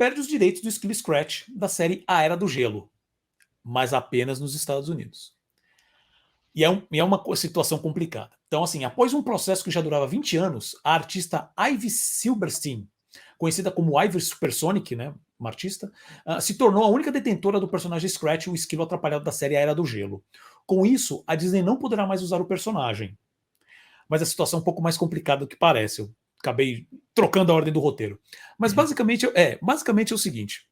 perde os direitos do Skill Scratch da série A Era do Gelo, mas apenas nos Estados Unidos. E é uma situação complicada. Então, assim, após um processo que já durava 20 anos, a artista Ivy Silberstein, conhecida como Ivy Supersonic, né, uma artista, se tornou a única detentora do personagem Scratch, o esquilo atrapalhado da série A Era do Gelo. Com isso, a Disney não poderá mais usar o personagem. Mas a situação é um pouco mais complicada do que parece. Eu acabei trocando a ordem do roteiro. Mas basicamente é o seguinte.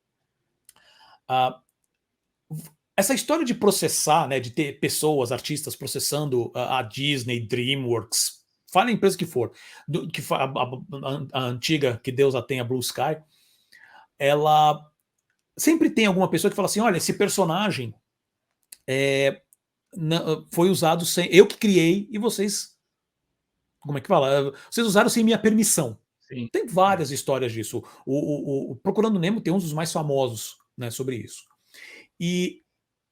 Essa história de processar, né, de ter pessoas, artistas processando a Disney, DreamWorks, fala a empresa que for, a antiga, que Deus a tenha, Blue Sky, ela sempre tem alguma pessoa que fala assim, olha, esse personagem foi usado sem... Eu que criei e vocês... Como é que fala? Vocês usaram sem minha permissão. Sim. Tem várias histórias disso. O Procurando Nemo tem um dos mais famosos, né, sobre isso. E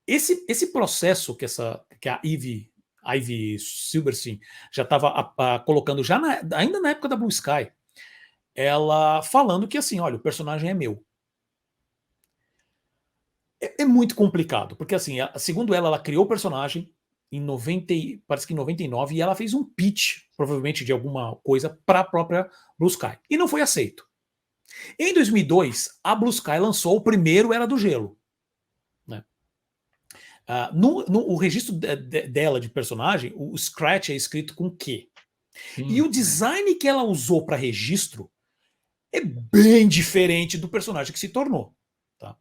esse processo que a Ivy Silberstein já estava colocando, ainda na época da Blue Sky, ela falando que assim, olha, o personagem é meu. É muito complicado, porque assim, segundo ela criou o personagem em 90, parece que em 99, e ela fez um pitch, provavelmente de alguma coisa, para a própria Blue Sky. E não foi aceito. Em 2002, a Blue Sky lançou o primeiro Era do Gelo. Né? O registro dela de personagem, o Scratch é escrito com Q. Sim, E o design que ela usou para registro é bem diferente do personagem que se tornou. Tá?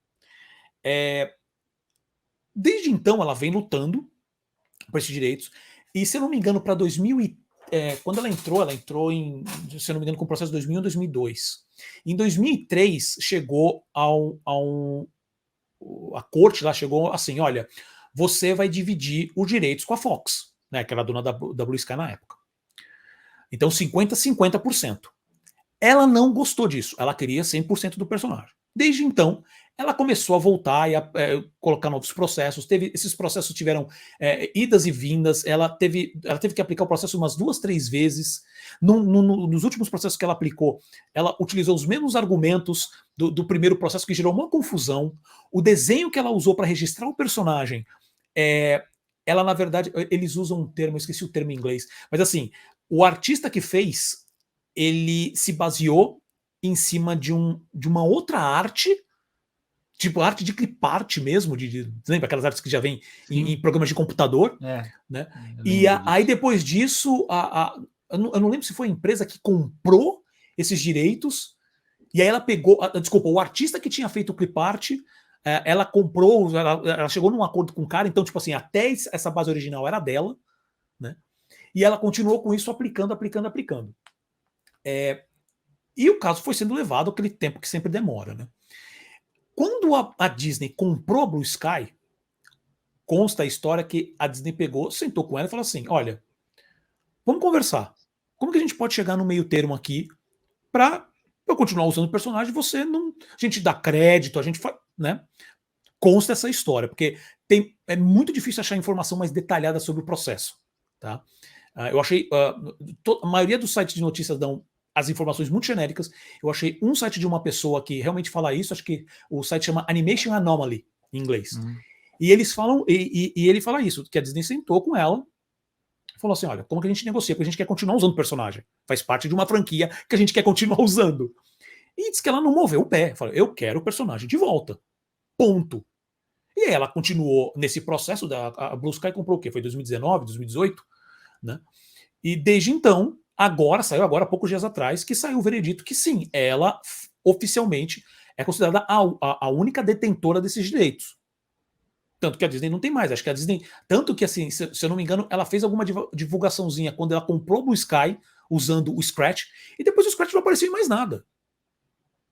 Desde então, ela vem lutando por esses direitos. E, se eu não me engano, para 2000 quando ela entrou em, se eu não me engano, com o processo de 2001 ou 2002. Em 2003, chegou a corte lá chegou assim, olha, você vai dividir os direitos com a Fox, né, que era a dona da Blue Sky na época. Então, 50-50%. Ela não gostou disso, ela queria 100% do personagem. Desde então, ela começou a voltar e a colocar novos processos. Esses processos tiveram idas e vindas. Ela teve que aplicar o processo umas 2, 3 vezes. Nos últimos processos que ela aplicou, ela utilizou os mesmos argumentos do primeiro processo, que gerou uma confusão. O desenho que ela usou para registrar o personagem, ela, na verdade, eles usam um termo, eu esqueci o termo em inglês, mas assim, o artista que fez, ele se baseou em cima de uma outra arte, tipo arte de clipart mesmo, lembra aquelas artes que já vem em programas de computador? Né? E aí depois disso, eu não lembro se foi a empresa que comprou esses direitos, e aí ela pegou, desculpa, o artista que tinha feito o clipart, ela comprou, ela chegou num acordo com o cara, então tipo assim, até essa base original era dela, né? E ela continuou com isso aplicando. E o caso foi sendo levado aquele tempo que sempre demora, né? Quando a Disney comprou a Blue Sky, consta a história que a Disney pegou, sentou com ela e falou assim, olha, vamos conversar. Como que a gente pode chegar no meio termo aqui para eu continuar usando o personagem, você não... A gente dá crédito, a gente faz... Né? Consta essa história, porque é muito difícil achar informação mais detalhada sobre o processo. Tá? Eu achei... a maioria dos sites de notícias dão as informações muito genéricas. Eu achei um site de uma pessoa que realmente fala isso, acho que o site chama Animation Anomaly, em inglês. E eles falam, e ele fala isso, que a Disney sentou com ela, falou assim, olha, como que a gente negocia? Porque a gente quer continuar usando o personagem. Faz parte de uma franquia que a gente quer continuar usando. E diz que ela não moveu o pé. Falou, eu quero o personagem de volta. Ponto. E aí ela continuou nesse processo, a Blue Sky comprou o quê? Foi 2019, 2018? Né? E desde então, saiu agora, poucos dias atrás, que saiu o veredito que sim, ela oficialmente é considerada a única detentora desses direitos. Tanto que a Disney não tem mais. Acho que a Disney... Tanto que, assim, se eu não me engano, ela fez alguma divulgaçãozinha quando ela comprou o Blue Sky, usando o Scratch, e depois o Scratch não apareceu em mais nada.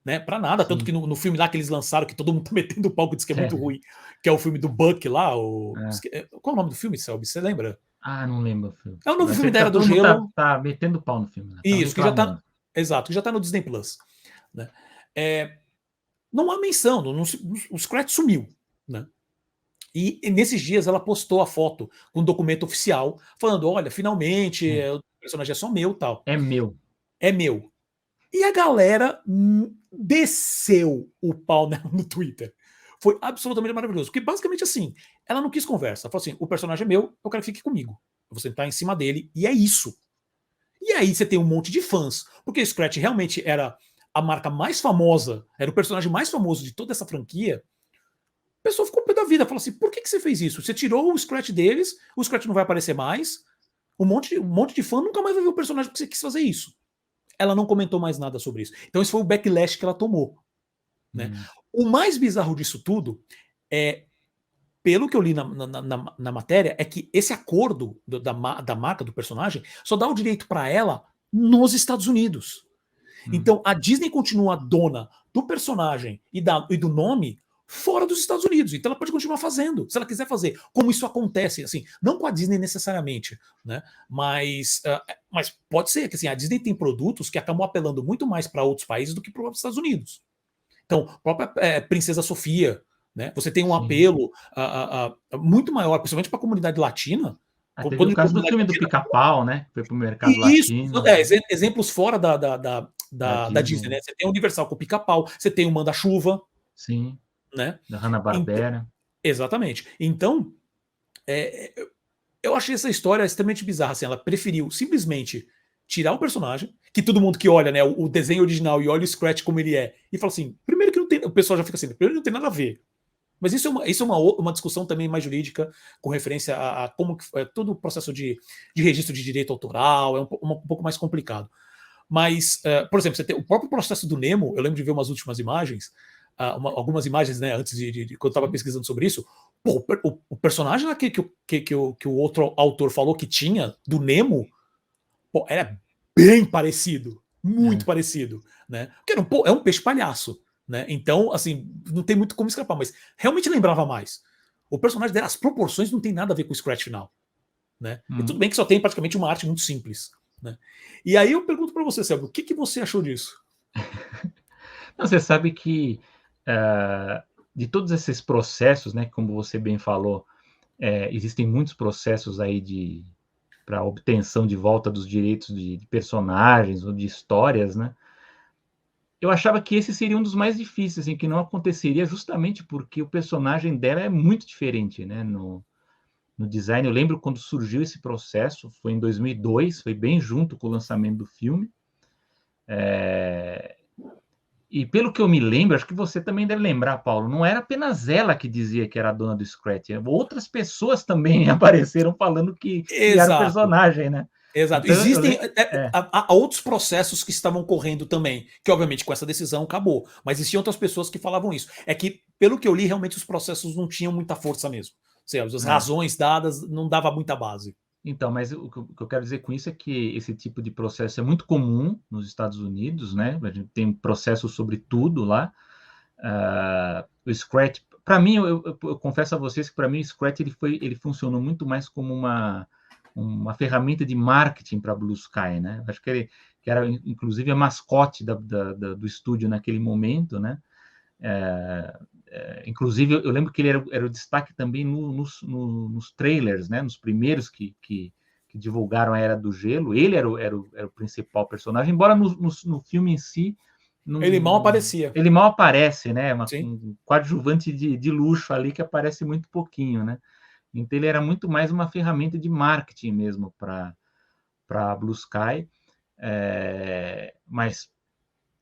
Né? Pra nada. Sim. Tanto que no filme lá que eles lançaram, que todo mundo tá metendo o pau, que diz que é muito ruim, que é o filme do Buck lá, qual é o nome do filme, Selby? Você lembra? Não lembro o filme. É o novo filme da Era do Gelo. Tá metendo pau no filme, né? Isso, que já tá... Exato, que já tá no Disney Plus. Né? Não há menção, o Scratch sumiu. Né? E nesses dias ela postou a foto com um documento oficial, falando, olha, finalmente, o personagem é só meu, tal. É meu. É meu. E a galera desceu o pau nela no Twitter. Foi absolutamente maravilhoso. Porque basicamente assim, ela não quis conversa. Ela falou assim: o personagem é meu, eu quero que fique comigo. Eu vou sentar em cima dele, e é isso. E aí você tem um monte de fãs. Porque o Scratch realmente era a marca mais famosa, era o personagem mais famoso de toda essa franquia. A pessoa ficou pé da vida, falou assim: por que você fez isso? Você tirou o Scratch deles, o Scratch não vai aparecer mais. Um monte de fã nunca mais vai ver o personagem porque você quis fazer isso. Ela não comentou mais nada sobre isso. Então esse foi o backlash que ela tomou. Né? O mais bizarro disso tudo é, pelo que eu li na matéria, é que esse acordo da marca do personagem só dá o direito para ela nos Estados Unidos. Então a Disney continua dona do personagem e do nome fora dos Estados Unidos. Então ela pode continuar fazendo, se ela quiser fazer, como isso acontece, assim, não com a Disney necessariamente, né? Mas pode ser que assim, a Disney tem produtos que acabam apelando muito mais para outros países do que para os Estados Unidos. Então, a própria Princesa Sofia, né? Você tem um Sim. apelo muito maior, principalmente para a comunidade latina. Teve o caso do filme do Pica-Pau, né? Foi para o mercado Isso, latino. exemplos fora Da da Disney, Disney. né? Você tem o Universal com o Pica-Pau, você tem o Manda-Chuva, Sim, né? da Então, Hanna-Barbera. exatamente. Então, é, eu achei essa história extremamente bizarra. Assim, ela preferiu simplesmente tirar o personagem, que todo mundo que olha, né, o desenho original e olha o Scratch como ele é, e fala assim: primeiro que não tem. O pessoal já fica assim, primeiro não tem nada a ver. Mas isso é uma discussão também mais jurídica, com referência a como que é todo o processo de registro de direito autoral, é um pouco mais complicado. Mas, por exemplo, você tem o próprio processo do Nemo, eu lembro de ver umas últimas imagens, algumas imagens, né, antes quando eu estava pesquisando sobre isso. Pô, o personagem lá que o outro autor falou que tinha, do Nemo, pô, era bem parecido, muito É. parecido, né? Porque é um peixe palhaço, né? Então, assim, não tem muito como escapar, mas realmente lembrava mais. O personagem dela, as proporções não tem nada a ver com o Scratch final, né? E tudo bem que só tem praticamente uma arte muito simples, né? E aí eu pergunto para você, Selby, o que você achou disso? Não, você sabe que de todos esses processos, né, como você bem falou, existem muitos processos aí para obtenção de volta dos direitos de personagens ou de histórias, né? Eu achava que esse seria um dos mais difíceis, em que não aconteceria justamente porque o personagem dela é muito diferente, né? No design, eu lembro quando surgiu esse processo, foi em 2002, foi bem junto com o lançamento do filme. E pelo que eu me lembro, acho que você também deve lembrar, Paulo, não era apenas ela que dizia que era a dona do Scratch, outras pessoas também apareceram falando que criaram o Exato. personagem, né? Exato. Então, eu Existem lembro. há outros processos que estavam correndo também, que obviamente com essa decisão acabou. Mas existiam outras pessoas que falavam isso. É que, pelo que eu li, realmente os processos não tinham muita força mesmo. Ou seja, as razões dadas não dava muita base. Então, mas o que eu quero dizer com isso é que esse tipo de processo é muito comum nos Estados Unidos, né? A gente tem processo sobre tudo lá. O Scratch, para mim, eu confesso a vocês que para mim o Scratch ele funcionou muito mais como uma ferramenta de marketing para Blue Sky, né? Acho que era inclusive a mascote do estúdio naquele momento, né? Inclusive, eu lembro que ele era o destaque também nos trailers, né? Nos primeiros que divulgaram a Era do Gelo. Ele era o principal personagem, embora no filme em si Ele mal aparecia. ele mal aparece, né? Sim. Um coadjuvante de luxo ali que aparece muito pouquinho, né? Então ele era muito mais uma ferramenta de marketing mesmo para Blue Sky, mas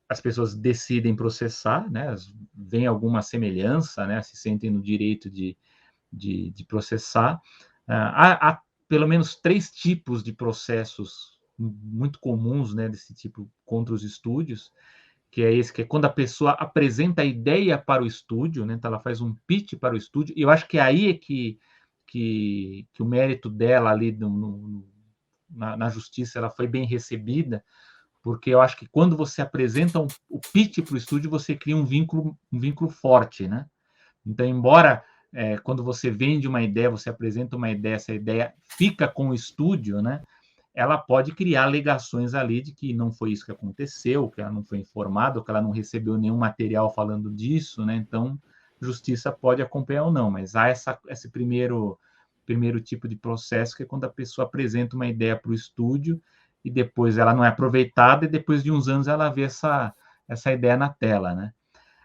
as pessoas decidem processar, né? Vem alguma semelhança, né? Se sentem no direito de processar. Há pelo menos 3 tipos de processos muito comuns, né? Desse tipo contra os estúdios, que é esse, que é quando a pessoa apresenta a ideia para o estúdio, né? Então ela faz um pitch para o estúdio, e eu acho que aí é que o mérito dela ali na justiça ela foi bem recebida, porque eu acho que quando você apresenta o pitch para o estúdio, você cria um vínculo forte, né? Então, embora quando você vende uma ideia, você apresenta uma ideia, essa ideia fica com o estúdio, né? Ela pode criar alegações ali de que não foi isso que aconteceu, que ela não foi informada, que ela não recebeu nenhum material falando disso, né? Então, justiça pode acompanhar ou não, mas há esse primeiro tipo de processo, que é quando a pessoa apresenta uma ideia para o estúdio e depois ela não é aproveitada, e depois de uns anos ela vê essa ideia na tela, né?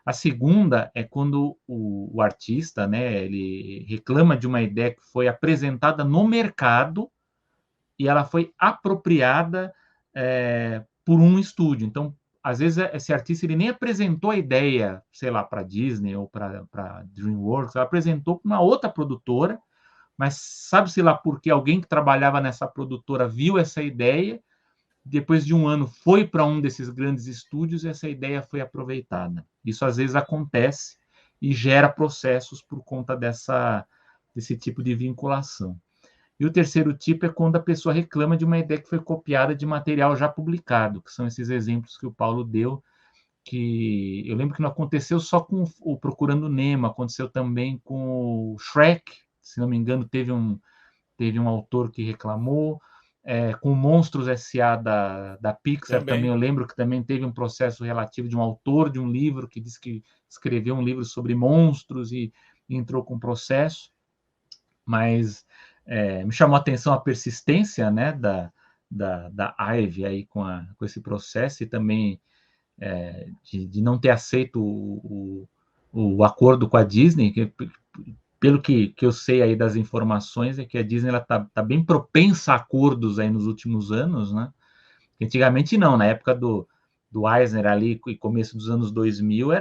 A segunda é quando o artista, né, ele reclama de uma ideia que foi apresentada no mercado e ela foi apropriada por um estúdio. Então, às vezes, esse artista ele nem apresentou a ideia, sei lá, para Disney ou para DreamWorks, ela apresentou para uma outra produtora, mas sabe-se lá porque alguém que trabalhava nessa produtora viu essa ideia, depois de um ano foi para um desses grandes estúdios e essa ideia foi aproveitada. Isso às vezes acontece e gera processos por conta desse tipo de vinculação. E o terceiro tipo é quando a pessoa reclama de uma ideia que foi copiada de material já publicado, que são esses exemplos que o Paulo deu, que eu lembro que não aconteceu só com o Procurando Nemo, aconteceu também com o Shrek, se não me engano, teve um autor que reclamou, com Monstros S.A. da Pixar também, eu lembro que também teve um processo relativo de um autor de um livro que disse que escreveu um livro sobre monstros e entrou com processo, mas me chamou a atenção a persistência, né, da Ivy aí com esse processo e também de não ter aceito o acordo com a Disney, que, pelo que eu sei aí das informações, é que a Disney tá bem propensa a acordos aí nos últimos anos, né? Antigamente não, na época do Eisner ali, e começo dos anos 2000,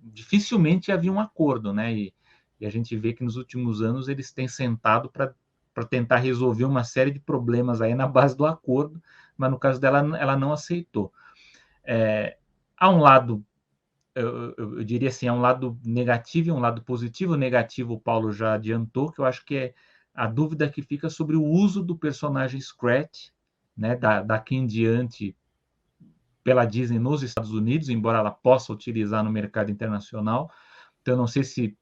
dificilmente havia um acordo, né? E a gente vê que nos últimos anos eles têm sentado para tentar resolver uma série de problemas aí na base do acordo, mas no caso dela, ela não aceitou. Há um lado, eu diria assim, há um lado negativo e um lado positivo. O negativo, o Paulo já adiantou, que eu acho que é a dúvida que fica sobre o uso do personagem Scratch, né, daqui em diante, pela Disney nos Estados Unidos, embora ela possa utilizar no mercado internacional. Então, eu não sei se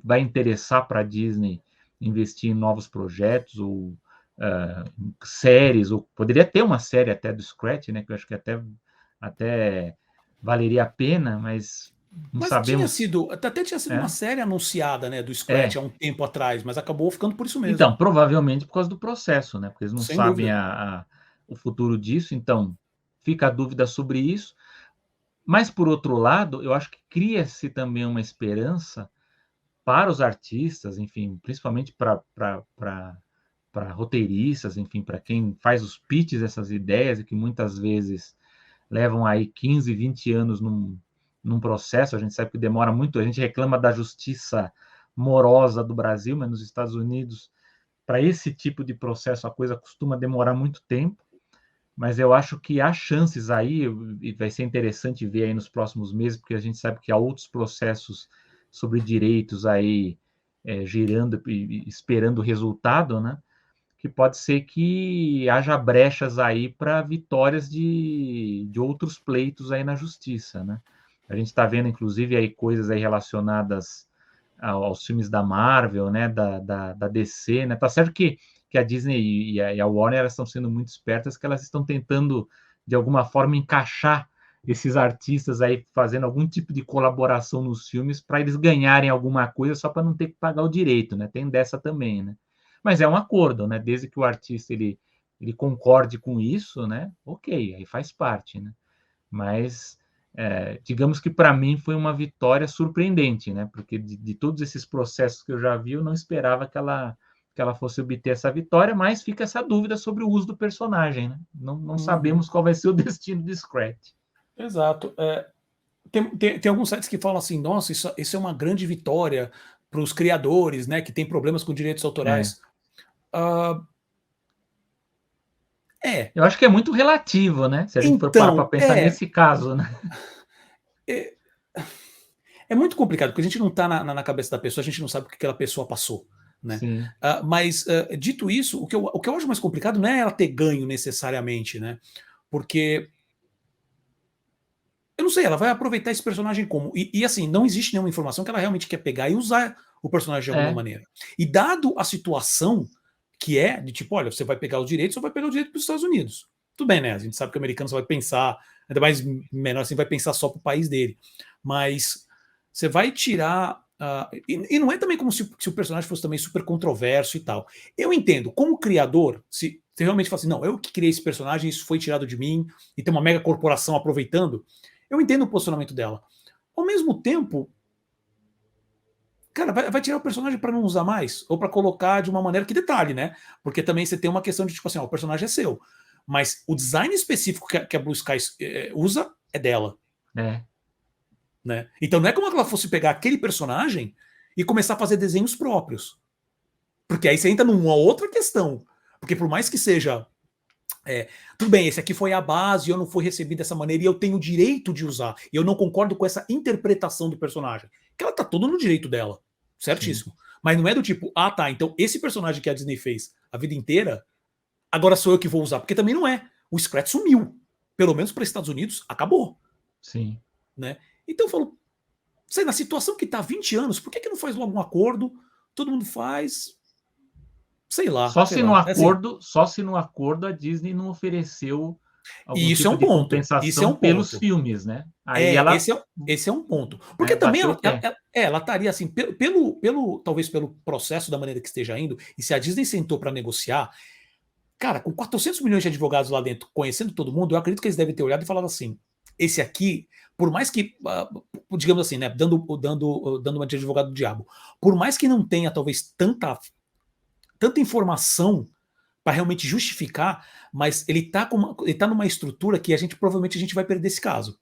vai interessar para a Disney investir em novos projetos ou séries, ou poderia ter uma série até do Scratch, né, que eu acho que até valeria a pena, mas não Mas sabemos. até tinha sido uma série anunciada, né, do Scratch É. há um tempo atrás, mas acabou ficando por isso mesmo. Então, provavelmente por causa do processo, né? Porque eles não Sem sabem dúvida. o futuro disso, então fica a dúvida sobre isso. Mas, por outro lado, eu acho que cria-se também uma esperança para os artistas, enfim, principalmente para roteiristas, enfim, para quem faz os pitches dessas ideias e que muitas vezes levam aí 15, 20 anos num processo. A gente sabe que demora muito, a gente reclama da justiça morosa do Brasil, mas nos Estados Unidos, para esse tipo de processo, a coisa costuma demorar muito tempo. Mas eu acho que há chances aí, e vai ser interessante ver aí nos próximos meses, porque a gente sabe que há outros processos sobre direitos aí girando e esperando o resultado, né? Que pode ser que haja brechas aí para vitórias de outros pleitos aí na justiça, né? A gente está vendo, inclusive, aí coisas aí relacionadas aos filmes da Marvel, né? Da DC, né? Tá certo que a Disney e a Warner, elas estão sendo muito espertas, que elas estão tentando, de alguma forma, encaixar esses artistas aí fazendo algum tipo de colaboração nos filmes para eles ganharem alguma coisa só para não ter que pagar o direito, né? Tem dessa também, né? Mas é um acordo, né? Desde que o artista ele concorde com isso, né? Ok, aí faz parte, né? Mas digamos que para mim foi uma vitória surpreendente, né? Porque de todos esses processos que eu já vi, eu não esperava que ela fosse obter essa vitória, mas fica essa dúvida sobre o uso do personagem, né? Não sabemos qual vai ser o destino de Scratch. Exato. Tem alguns sites que falam assim, nossa, isso é uma grande vitória para os criadores, né, que tem problemas com direitos autorais. Uh, Eu acho que é muito relativo, né? Se a gente for parar para então, pensar nesse caso, né? É, é muito complicado, porque a gente não está na cabeça da pessoa, a gente não sabe o que aquela pessoa passou. Né? Sim. Mas, dito isso, o que eu acho mais complicado não é ela ter ganho necessariamente, né? Porque eu não sei, ela vai aproveitar esse personagem como? E assim, não existe nenhuma informação que ela realmente quer pegar e usar o personagem de alguma maneira. E dado a situação que é, de tipo, olha, você vai pegar os direitos ou vai pegar o direito para os Estados Unidos. Tudo bem, né? A gente sabe que o americano só vai pensar, ainda mais menor assim, vai pensar só para o país dele. Mas você vai tirar. E não é também como se o personagem fosse também super controverso e tal. Eu entendo, como criador, se você realmente fala assim, não, eu que criei esse personagem, isso foi tirado de mim, e tem uma mega corporação aproveitando, Eu entendo o posicionamento dela. Ao mesmo tempo, cara, vai tirar o personagem para não usar mais? Ou para colocar de uma maneira que detalhe, né? Porque também você tem uma questão de tipo assim, ó, o personagem é seu. Mas o design específico que a Blue Sky usa é dela. É. Né? Então não é como se ela fosse pegar aquele personagem e começar a fazer desenhos próprios. Porque aí você entra numa outra questão. Porque por mais que seja. Tudo bem, esse aqui foi a base, eu não fui recebido dessa maneira e eu tenho o direito de usar. E eu não concordo com essa interpretação do personagem. Que ela tá todo no direito dela. Certíssimo. Sim. Mas não é do tipo, ah tá, então esse personagem que a Disney fez a vida inteira, agora sou eu que vou usar. Porque também não é. O Scratch sumiu. Pelo menos para os Estados Unidos, acabou. Sim. Né? Então eu falo, sei, na situação que tá há 20 anos, por que não faz logo um acordo? Todo mundo faz. Sei lá. Só sei se lá. no acordo, assim, só se no acordo a Disney não ofereceu algum isso tipo é um de ponto. compensação Isso é um pelos ponto. filmes, né? Aí ela esse é um ponto. Porque também ela estaria assim, talvez pelo processo da maneira que esteja indo, e se a Disney sentou para negociar, cara, com 400 milhões de advogados lá dentro, conhecendo todo mundo, eu acredito que eles devem ter olhado e falado assim, esse aqui, por mais que, digamos assim, né, dando uma de advogado do diabo, por mais que não tenha talvez tanta informação para realmente justificar, mas ele tá numa estrutura que provavelmente a gente vai perder esse caso.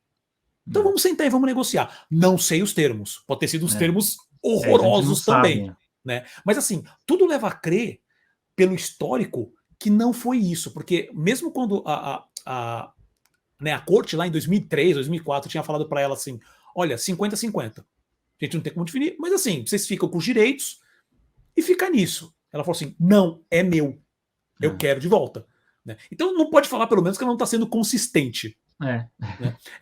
Então vamos sentar e vamos negociar. Não sei os termos. Pode ter sido os termos horrorosos também. Né? Mas assim, tudo leva a crer, pelo histórico, que não foi isso. Porque mesmo quando a corte lá em 2003, 2004 tinha falado para ela assim, olha, 50-50. A gente não tem como definir, mas assim, vocês ficam com os direitos e fica nisso. Ela falou assim, não, é meu. Eu quero de volta. Né? Então não pode falar, pelo menos, que ela não está sendo consistente. Né?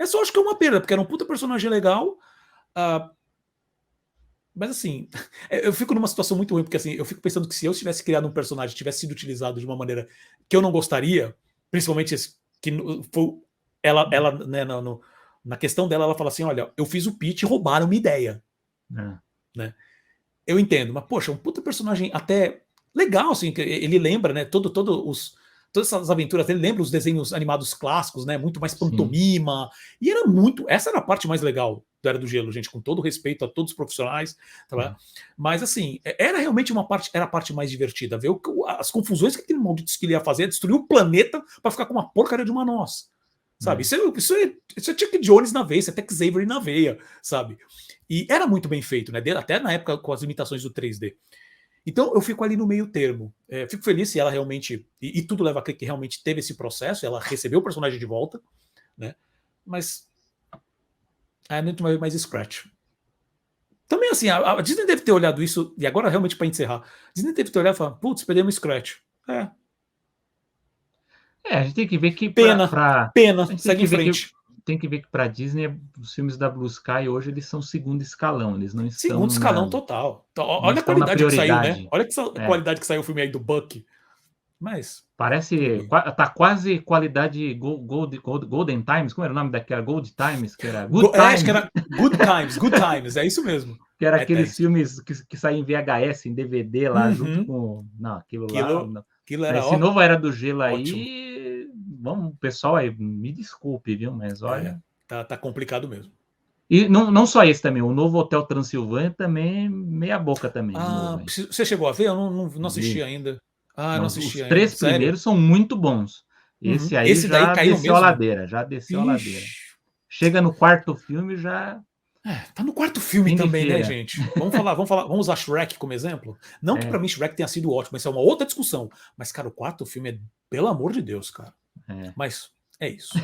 Só acho que é uma perda, porque era um puta personagem legal. Mas assim, eu fico numa situação muito ruim, porque assim, eu fico pensando que se eu tivesse criado um personagem, tivesse sido utilizado de uma maneira que eu não gostaria, principalmente que foi ela né, na questão dela, ela fala assim: olha, eu fiz o pitch e roubaram uma ideia. Né? Eu entendo, mas poxa, um puta personagem até legal, assim, que ele lembra, né? Todas essas aventuras, ele lembra os desenhos animados clássicos, né? Muito mais pantomima. Sim. E era muito. Essa era a parte mais legal do Era do Gelo, gente, com todo respeito a todos os profissionais. Tá? Mas assim, era realmente era a parte mais divertida, ver as confusões que aquele maldito ele ia fazer, destruir o planeta para ficar com uma porcaria de uma noz. Sabe? Isso é Chuck Jones na veia, isso é Tex Avery na veia, sabe? E era muito bem feito, né? Até na época com as limitações do 3D. Então eu fico ali no meio termo. Fico feliz se ela realmente. E tudo leva a crer que realmente teve esse processo, ela recebeu o personagem de volta, né? Mas. A gente vai ver mais Scratch. Também assim, a Disney deve ter olhado isso, e agora realmente para encerrar, a Disney deve ter olhado e falar, putz, perdemos Scratch. A gente tem que ver que pena, segue em frente. Tem que ver que para a Disney os filmes da Blue Sky hoje eles são segundo escalão, eles não estão segundo escalão total. Então, olha a qualidade que saiu, né? Olha a qualidade que saiu o filme aí do Buck. Mas parece tá quase qualidade Golden Times, como era o nome daquela Gold Times, que era Good Times. Acho que era Good Times, é isso mesmo. Que era aqueles filmes que saíam em VHS, em DVD lá junto com aquilo era esse novo Era do Gelo aí, vamos, pessoal aí, me desculpe, viu, mas olha, tá complicado mesmo. E não só esse também, o novo Hotel Transilvânia também meia boca também. Você chegou a ver? Eu não assisti ainda. Não assisti os ainda. 3 primeiros são muito bons. Esse aí já desceu a ladeira, Chega no 4º filme já. Tá no 4º filme também, né, gente? Vamos usar Shrek como exemplo? Não que pra mim Shrek tenha sido ótimo, isso é uma outra discussão. Mas, cara, o 4º filme pelo amor de Deus, cara. Mas é isso.